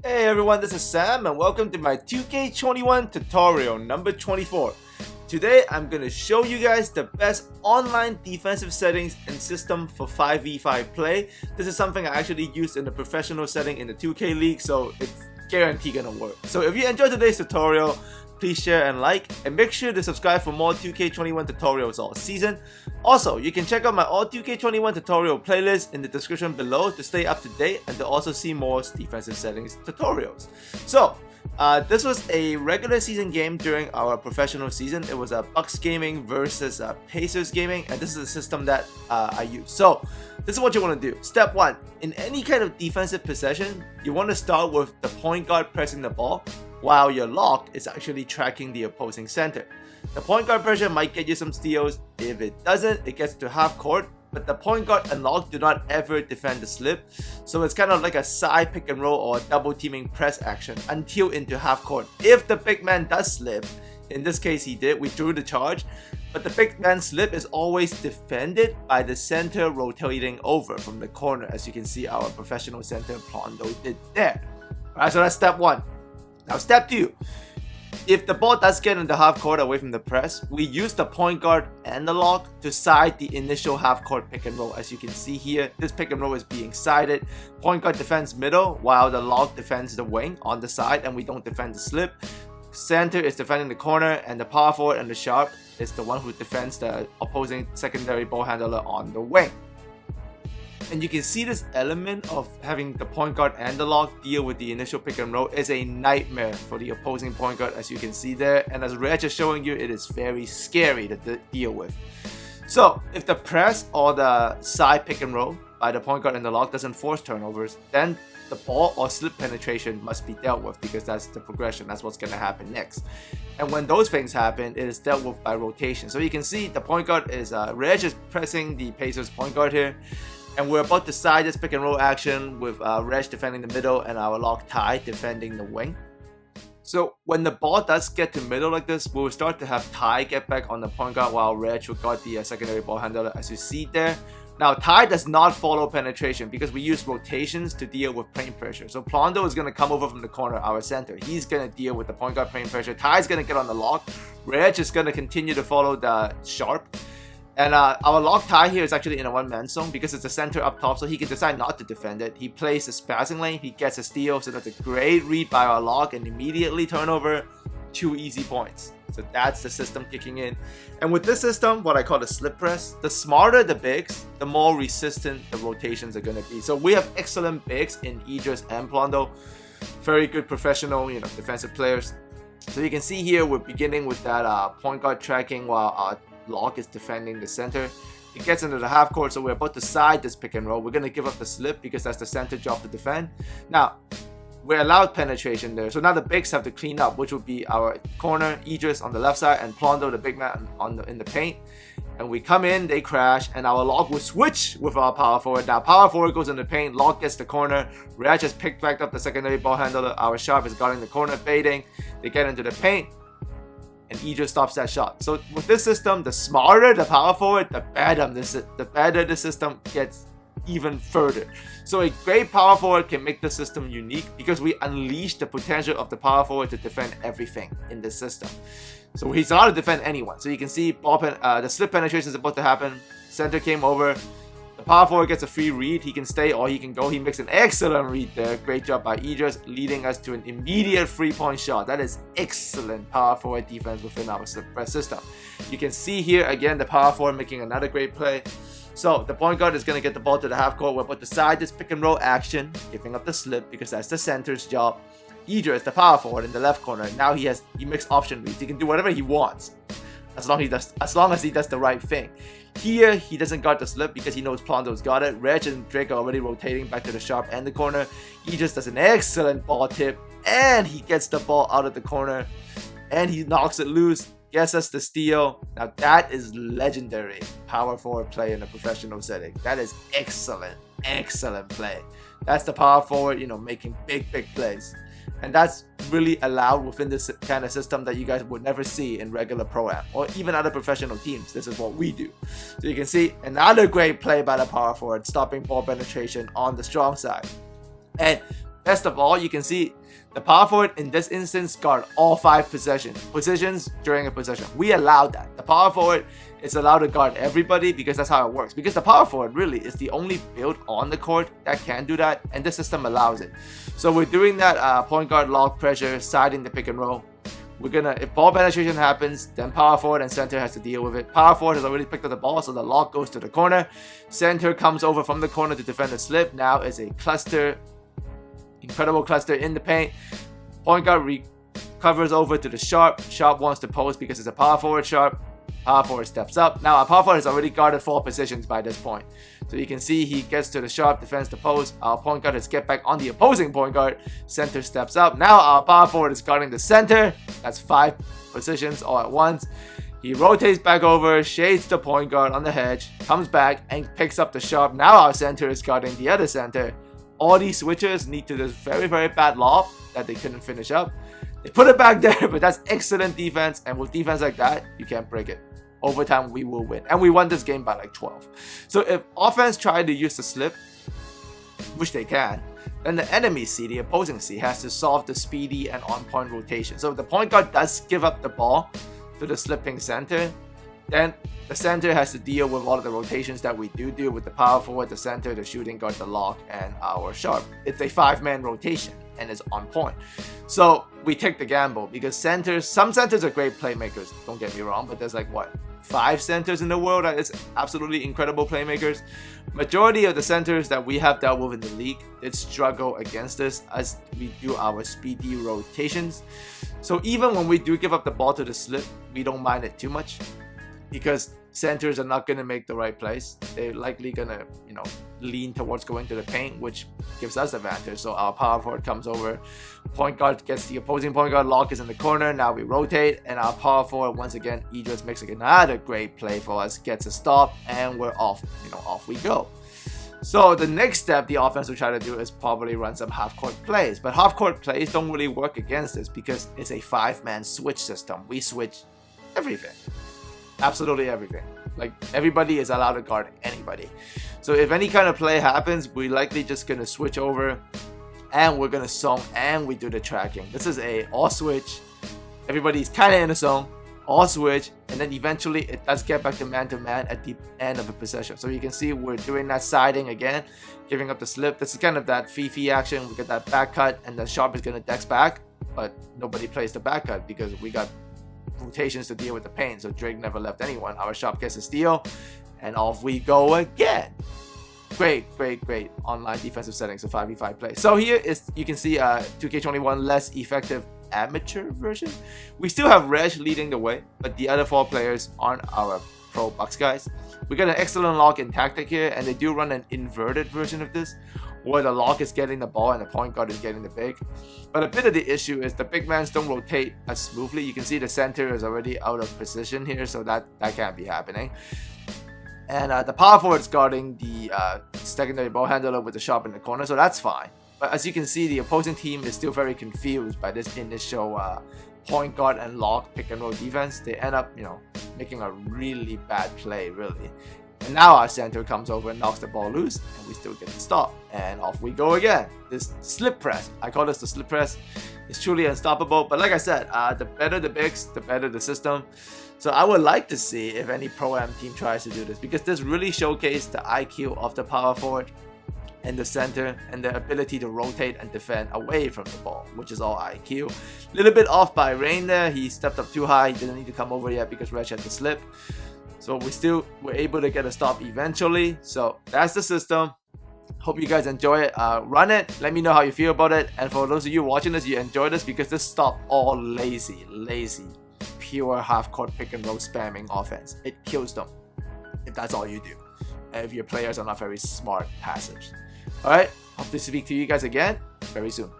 Hey everyone, this is Sam and welcome to my 2K21 tutorial number 24. Today I'm going to show you guys the best online defensive settings and system for 5v5 play. This is something I actually used in the professional setting in the 2K League, so it's guaranteed gonna work. So if you enjoyed today's tutorial, please share and like, and make sure to subscribe for more 2K21 tutorials all season. Also, you can check out my all 2K21 tutorial playlist in the description below to stay up to date and to also see more defensive settings tutorials. So, this was a regular season game during our professional season. It was a Bucks Gaming versus Pacers Gaming, and this is the system that I use. So, this is what you want to do. Step 1. In any kind of defensive possession, you want to start with the point guard pressing the ball, while your lock is actually tracking the opposing center. The point guard pressure might get you some steals. If it doesn't, it gets to half court, but the point guard and lock do not ever defend the slip, so it's kind of like a side pick and roll or a double teaming press action until into half court. If the big man does slip, in this case he did, we drew the charge, but the big man slip is always defended by the center rotating over from the corner, as you can see our professional center Plondo did there. Alright, so that's step 1. Now step 2, if the ball does get into half court away from the press, we use the point guard and the lock to side the initial half court pick and roll. As you can see here, this pick and roll is being sided. Point guard defends middle while the lock defends the wing on the side, and we don't defend the slip. Center is defending the corner, and the power forward and the sharp is the one who defends the opposing secondary ball handler on the wing. And you can see this element of having the point guard and the lock deal with the initial pick and roll is a nightmare for the opposing point guard, as you can see there. And as Reg is showing you, it is very scary to deal with. So if the press or the side pick and roll by the point guard and the lock doesn't force turnovers, then the ball or slip penetration must be dealt with, because that's the progression. That's what's going to happen next. And when those things happen, it is dealt with by rotation. So you can see the point guard is Reg is pressing the Pacers point guard here. And we're about to side this pick and roll action with Reg defending the middle and our lock Ty defending the wing. So when the ball does get to middle like this, we'll start to have Ty get back on the point guard while Reg will guard the secondary ball handler, as you see there. Now Ty does not follow penetration because we use rotations to deal with paint pressure. So Plondo is going to come over from the corner, our center. He's going to deal with the point guard paint pressure. Ty's going to get on the lock. Reg is going to continue to follow the sharp. And our lock Ty here is actually in a one-man zone because it's a center up top, so he can decide not to defend it. He plays the passing lane, he gets a steal, so that's a great read by our lock, and immediately turnover, 2 easy points. So that's the system kicking in. And with this system, what I call the slip press, the smarter the bigs, the more resistant the rotations are going to be. So we have excellent bigs in Idris and Plondo, very good professional, defensive players. So you can see here, we're beginning with that point guard tracking while our lock is defending the center. It gets into the half court, so we're about to side this pick and roll. We're going to give up the slip because that's the center job to defend. Now, we're allowed penetration there, so now the bigs have to clean up, which would be our corner, Idris on the left side, and Plondo, the big man, in the paint. And we come in, they crash, and our lock will switch with our power forward. Now, power forward goes in the paint, lock gets the corner. Reg has picked back up the secondary ball handler. Our sharp is guarding the corner, baiting. They get into the paint, and Idris stops that shot. So with this system, the smarter the power forward, the better the system gets even further. So a great power forward can make the system unique because we unleash the potential of the power forward to defend everything in the system. So he's allowed to defend anyone. So you can see the slip penetration is about to happen. Center came over. The power forward gets a free read. He can stay or he can go. He makes an excellent read there. Great job by Idris, leading us to an immediate 3-point shot. That is excellent power forward defense within our slip press system. You can see here again the power forward making another great play. So the point guard is going to get the ball to the half court. We're about to side this pick and roll action, giving up the slip because that's the center's job. Idris, the power forward in the left corner. Now he makes option reads. He can do whatever he wants, as long as he does the right thing. Here, he doesn't guard the slip because he knows Plondo's got it. Reg and Drake are already rotating back to the sharp and the corner. He just does an excellent ball tip, and he gets the ball out of the corner, and he knocks it loose, gets us the steal. Now that is legendary power forward play in a professional setting. That is excellent play. That's the power forward, making big plays. And that's really allowed within this kind of system that you guys would never see in regular Pro-Am or even other professional teams. This is what we do. So you can see another great play by the power forward, stopping ball penetration on the strong side. And Best of all, you can see the power forward in this instance guard all 5 positions during a possession. We allowed that. The power forward is allowed to guard everybody because that's how it works. Because the power forward really is the only build on the court that can do that, and the system allows it. So we're doing that point guard lock pressure, siding the pick and roll. We're gonna, if ball penetration happens, then power forward and center has to deal with it. Power forward has already picked up the ball, so the lock goes to the corner. Center comes over from the corner to defend the slip. Now is a cluster, incredible cluster in the paint. Point guard recovers over to the Sharp. Sharp wants to post because it's a power forward Sharp. Power forward steps up. Now our power forward has already guarded 4 positions by this point. So you can see he gets to the Sharp, defends the post. Our point guard has get back on the opposing point guard. Center steps up. Now our power forward is guarding the center. That's 5 positions all at once. He rotates back over, shades the point guard on the hedge, comes back and picks up the Sharp. Now our center is guarding the other center. All these switchers need to this very, very bad lob that they couldn't finish up. They put it back there, but that's excellent defense. And with defense like that, you can't break it. Overtime, we will win. And we won this game by like 12. So if offense tried to use the slip, which they can, then the enemy C, the opposing C, has to solve the speedy and on-point rotation. So if the point guard does give up the ball to the slipping center, then the center has to deal with all of the rotations that we do with the power forward, the center, the shooting guard, the lock, and our Sharp. It's a 5-man rotation and it's on point. So we take the gamble because some centers are great playmakers, don't get me wrong, but there's like what, 5 centers in the world that is absolutely incredible playmakers. Majority of the centers that we have dealt with in the league did struggle against this as we do our speedy rotations. So even when we do give up the ball to the slip, we don't mind it too much because centers are not going to make the right plays. They're likely going to, lean towards going to the paint, which gives us advantage. So our power forward comes over, point guard gets the opposing point guard, lock is in the corner. Now we rotate, and our power forward, once again, Idris makes another great play for us, gets a stop, and we're off. Off we go. So the next step the offense will try to do is probably run some half-court plays. But half-court plays don't really work against this because it's a 5-man switch system. We switch everything. Absolutely everything. Like, everybody is allowed to guard anybody. So if any kind of play happens, we're likely just going to switch over and we're going to zone and we do the tracking. This is a all switch. Everybody's kind of in a zone. All switch, and then eventually it does get back to man at the end of a possession. So you can see we're doing that siding again, giving up the slip. This is kind of that Fifi action. We get that back cut, and the Sharp is going to dex back, but nobody plays the back cut because we got rotations to deal with the paint. So Drake never left anyone. Our Sharp gets a steal, and off we go again. Great online defensive settings of 5v5 play. So here is, you can see 2K21 less effective amateur version. We still have Reg leading the way, but the other 4 players aren't our pro Bucks guys. We got an excellent lock in tactic here, and they do run an inverted version of this, where the lock is getting the ball and the point guard is getting the big. But a bit of the issue is the big mans don't rotate as smoothly. You can see the center is already out of position here, so that can't be happening. And the power forward is guarding the secondary ball handler with the Sharp in the corner, so that's fine. But as you can see, the opposing team is still very confused by this initial point guard and lock pick and roll defense. They end up, making a really bad play, really. And now our center comes over and knocks the ball loose, and we still get the stop. And off we go again. This slip press, I call this the slip press, is truly unstoppable. But like I said, the better the bigs, the better the system. So I would like to see if any Pro-Am team tries to do this, because this really showcased the IQ of the power forward and the center and the ability to rotate and defend away from the ball, which is all IQ. A little bit off by Rain there. He stepped up too high. He didn't need to come over yet because Reg had the slip. So we still were able to get a stop eventually. So that's the system. Hope you guys enjoy it. Run it. Let me know how you feel about it. And for those of you watching this, you enjoy this, because this stopped all lazy, pure half-court pick and roll spamming offense. It kills them if that's all you do, and if your players are not very smart passers. Alright, hope to speak to you guys again very soon.